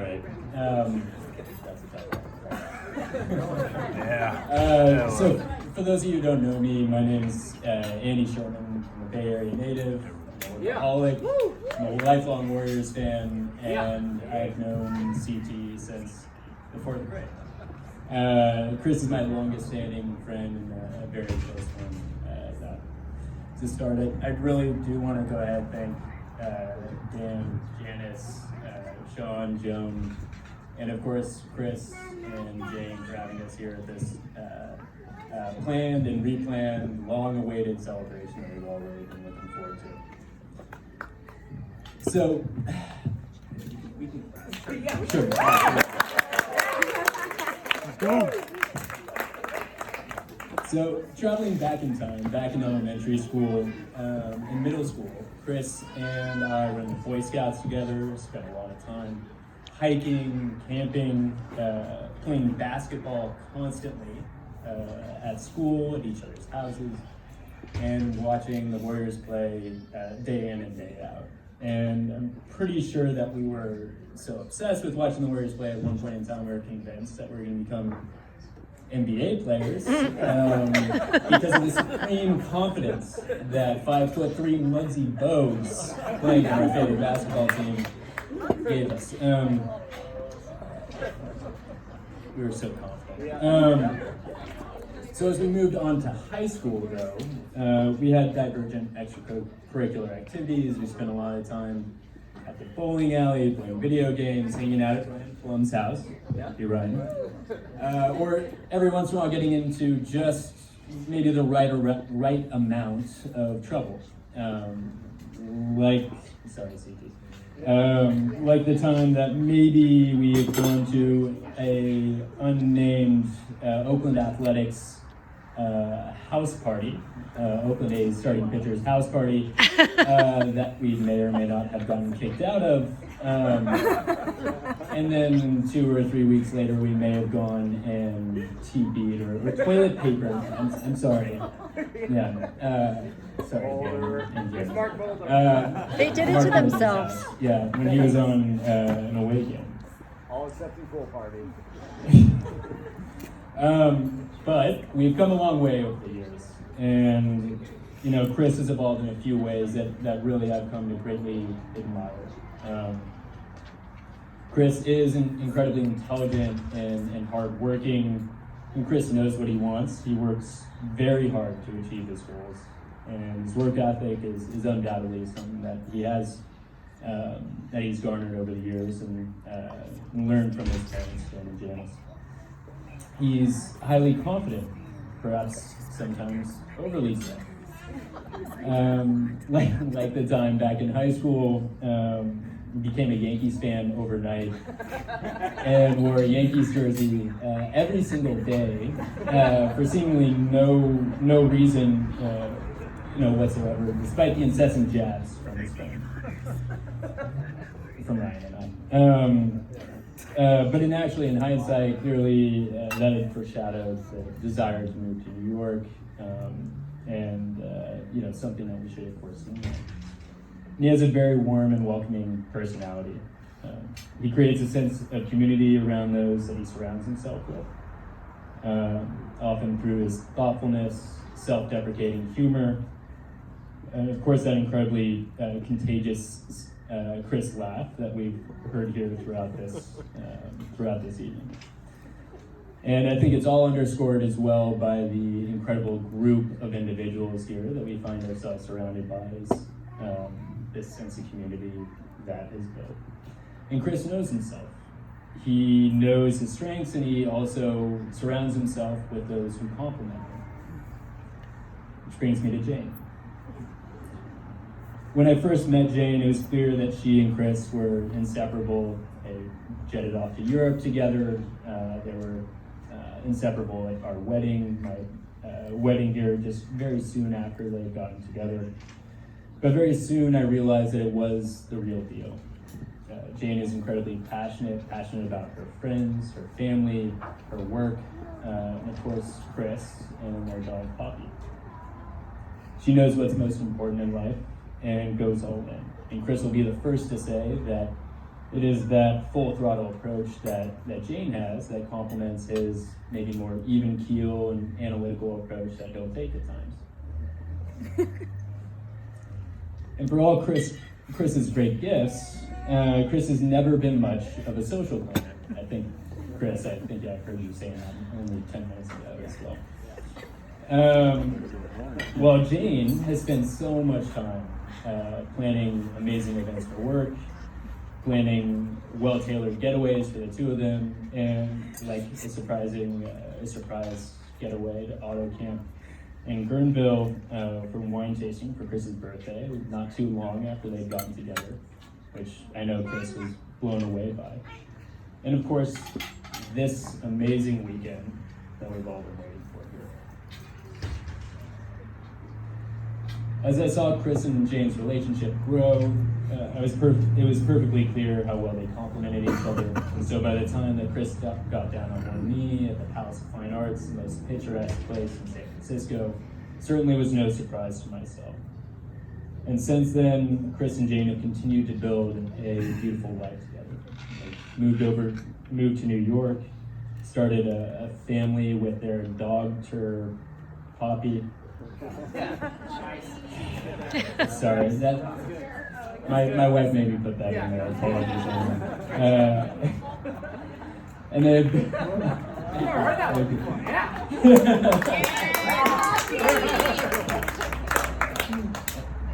right. That's a tough one. Yeah. So, for those of you who don't know me, my name's Andy Sherman. I'm a Bay Area native. I'm a workaholic. I'm a lifelong Warriors fan, and I've known CT since the fourth grade. Chris is my longest standing friend and a very close one. To start it, I really do want to go ahead and thank Dan, Janice, Sean, Joan, and of course Chris and Jane for having us here at this planned and replanned, long-awaited celebration that we've all really been looking forward to. So, sure. Go. So, traveling back in time, back in elementary school, in middle school, Chris and I were in the Boy Scouts together, spent a lot of time hiking, camping, playing basketball constantly at school, at each other's houses, and watching the Warriors play day in and day out. And I'm pretty sure that we were so obsessed with watching the Warriors play at one point in time, we were convinced that we were going to become NBA players because of the supreme confidence that 5'3" Muggsy Bogues playing on our favorite basketball team gave us. We were so confident. So as we moved on to high school, though, we had divergent extracurricular activities. We spent a lot of time at the bowling alley, playing video games, hanging out at Ryan Plum's house. You're right. Or every once in a while getting into just maybe the right amount of trouble. Like the time that maybe we had gone to a unnamed Oakland Athletics house party, Oakland A's starting pitcher's house party that we may or may not have gotten kicked out of. And then 2 or 3 weeks later, we may have gone and TB'd or toilet paper. I'm sorry. Yeah. Sorry. They did it to themselves. Yeah, when he was on an away game. All except in pool party. But we've come a long way over the years, and you know, Chris has evolved in a few ways that really I've come to greatly admire. Chris is incredibly intelligent and hardworking, and Chris knows what he wants. He works very hard to achieve his goals, and his work ethic is undoubtedly something that he has, that he's garnered over the years and learned from his parents, Dan and Janice. He's highly confident, perhaps sometimes overly so. Like the time back in high school, became a Yankees fan overnight and wore a Yankees jersey every single day for seemingly no reason whatsoever, despite the incessant jabs from his friend, from Ryan and I. But in hindsight, clearly that had foreshadowed the desire to move to New York, and something that we should have foreseen. And he has a very warm and welcoming personality. He creates a sense of community around those that he surrounds himself with, often through his thoughtfulness, self-deprecating humor, and of course that incredibly contagious Chris laugh that we've heard here throughout this evening. And I think it's all underscored as well by the incredible group of individuals here that we find ourselves surrounded by as this sense of community that is built. And Chris knows himself. He knows his strengths, and he also surrounds himself with those who complement him. Which brings me to Jane. When I first met Jane, it was clear that she and Chris were inseparable. They jetted off to Europe together. They were inseparable at our wedding. My wedding here just very soon after they had gotten together. But very soon I realized that it was the real deal. Jane is incredibly passionate about her friends, her family, her work, and of course Chris and their dog Poppy. She knows what's most important in life and goes all in. And Chris will be the first to say that It is that full throttle approach that Jane has that complements his maybe more even keel and analytical approach that he'll take at times. And for all Chris's great gifts, Chris has never been much of a social climber. I think I've heard you saying that only 10 minutes ago as well. While Jane has spent so much time planning amazing events for work, planning well-tailored getaways for the two of them, and like a surprise getaway to auto camp in Guerneville for wine tasting for Chris's birthday, not too long after they'd gotten together, which I know Chris was blown away by. And of course, this amazing weekend that we've all been waiting for here. As I saw Chris and Jane's relationship grow, it was perfectly clear how well they complemented each other. And so by the time that Chris got down on one knee at the Palace of Fine Arts, the most picturesque place in San Francisco, certainly was no surprise to myself. And since then, Chris and Jane have continued to build a beautiful life together. They moved to New York, started a family with their dog, Poppy. Sorry, my wife made me put that in there. Apologies. And then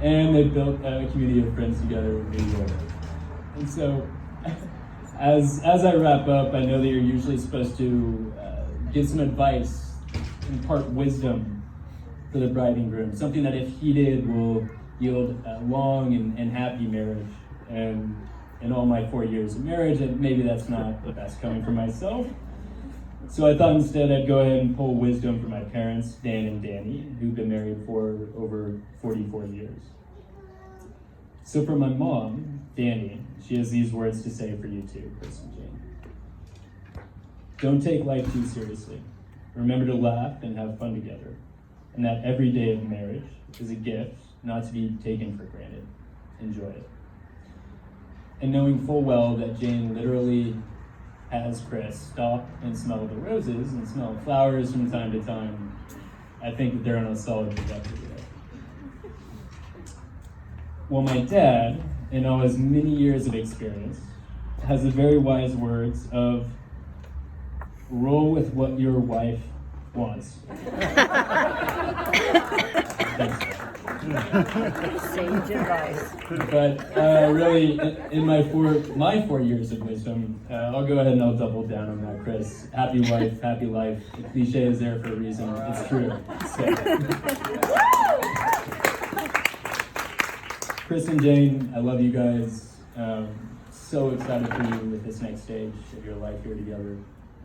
and they built a community of friends together in New York. And so, as I wrap up, I know that you're usually supposed to give some advice, impart wisdom for the bride and groom, something that if heeded will yield a long and happy marriage. And in all my 4 years of marriage, maybe that's not the best coming from myself. So I thought instead I'd go ahead and pull wisdom from my parents, Dan and Danny, who've been married for over 44 years. So for my mom, Danny, she has these words to say for you too, Chris and Jane. Don't take life too seriously. Remember to laugh and have fun together. And that every day of marriage is a gift, not to be taken for granted. Enjoy it. And knowing full well that Jane literally has Chris stop and smell the roses and smell flowers from time to time, I think that they're on a solid trajectory there. Well, my dad, in all his many years of experience, has the very wise words of, roll with what your wife wants. Thanks. Sage advice. But really, in my 4 years of wisdom, I'll go ahead and I'll double down on that, Chris. Happy wife, happy life. The cliche is there for a reason. It's true. So. Chris and Jane, I love you guys. So excited for you with this next stage of your life here together.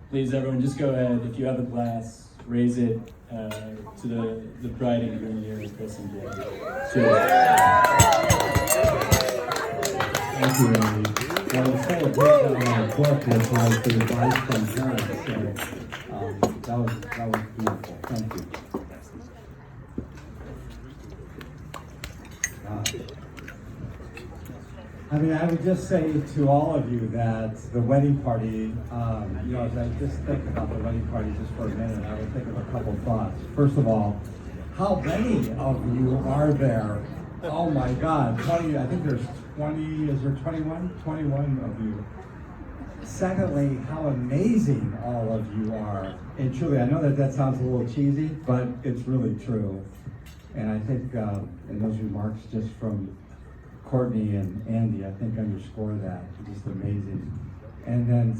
Please, everyone, just go ahead. If you have a glass, raise it to the bride and groom here, Chris and Jane. Cheers. Thank you, Randy. Well, the celebration of our book was like the advice from parents, so that was beautiful. Thank you. I mean, I would just say to all of you that the wedding party, as I just think about the wedding party just for a minute, I would think of a couple thoughts. First of all, how many of you are there? Oh my God, 20, I think there's 20, is there 21? 21 of you. Secondly, how amazing all of you are. And truly, I know that sounds a little cheesy, but it's really true. And I think in those remarks just from Courtney and Andy, I think underscore that. Just amazing. And then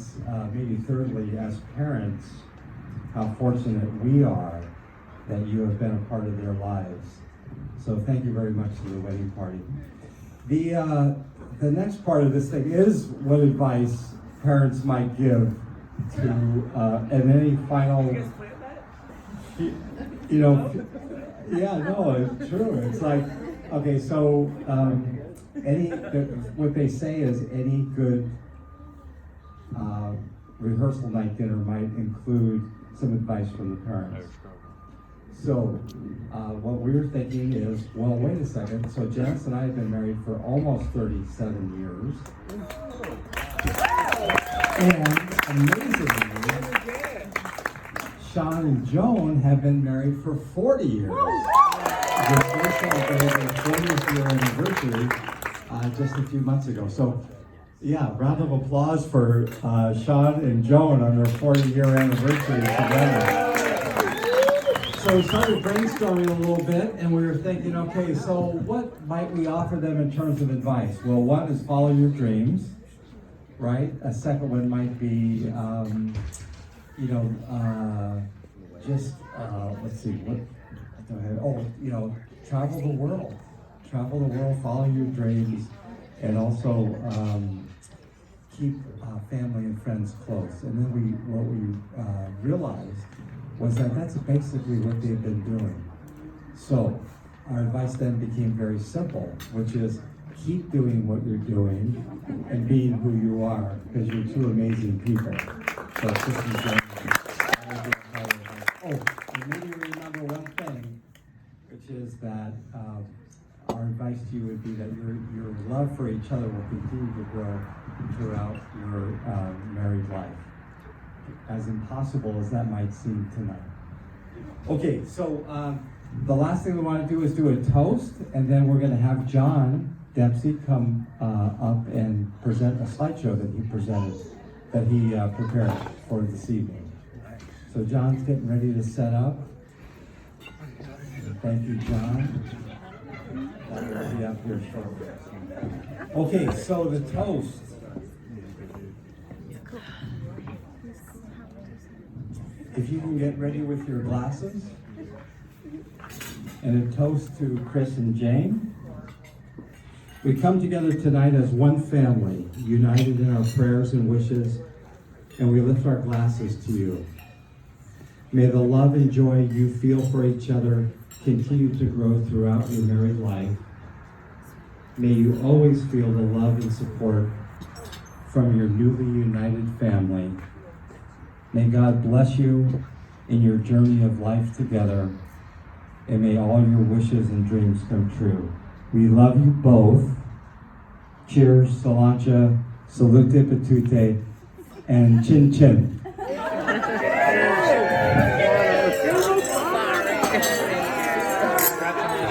maybe thirdly, as parents, how fortunate we are that you have been a part of their lives. So thank you very much to the wedding party. The next part of this thing is what advice parents might give to, and any final, yeah, no, it's true. It's like, okay, so what they say is any good rehearsal night dinner might include some advice from the parents. So what we were thinking is, well, wait a second. So Janice and I have been married for almost 37 years. And amazingly, Sean and Joan have been married for 40 years. They just celebrated their 40th year anniversary just a few months ago. So, yeah, round of applause for Sean and Joan on their 40-year anniversary together. So we started brainstorming a little bit, and we were thinking, okay, so what might we offer them in terms of advice? Well, one is follow your dreams, right? A second one might be, let's see, what do I have? Oh, travel the world. Travel the world, follow your dreams, and also keep family and friends close. And then what we realized was that that's basically what they've been doing. So our advice then became very simple, which is keep doing what you're doing and being who you are, because you're two amazing people. So this is and maybe remember one thing, which is that our advice to you would be that your love for each other will continue to grow throughout your married life, as impossible as that might seem tonight. Okay, so the last thing we want to do is do a toast, and then we're going to have John Dempsey come up and present a slideshow that he prepared for this evening. So John's getting ready to set up. Thank you, John. I'll be up here shortly. Okay, so the toast. If you can get ready with your glasses. And a toast to Chris and Jane. We come together tonight as one family, united in our prayers and wishes, and we lift our glasses to you. May the love and joy you feel for each other continue to grow throughout your married life. May you always feel the love and support from your newly united family. May God bless you in your journey of life together, and may all your wishes and dreams come true. We love you both. Cheers, Solancha, salute patute, and chin chin.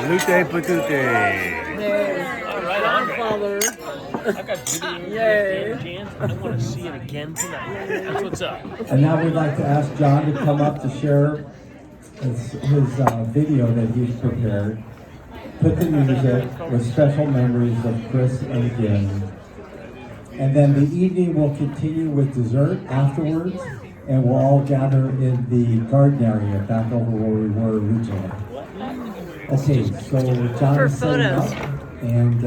Salute patute. All right, Father. I've got video Jan. I want to see it again tonight. That's what's up. And now we'd like to ask John to come up to share his video that he's prepared. Put the music with special memories of Chris and Jane. And then the evening will continue with dessert afterwards, and we'll all gather in the garden area back over where we were originally. Okay, so John is setting up, and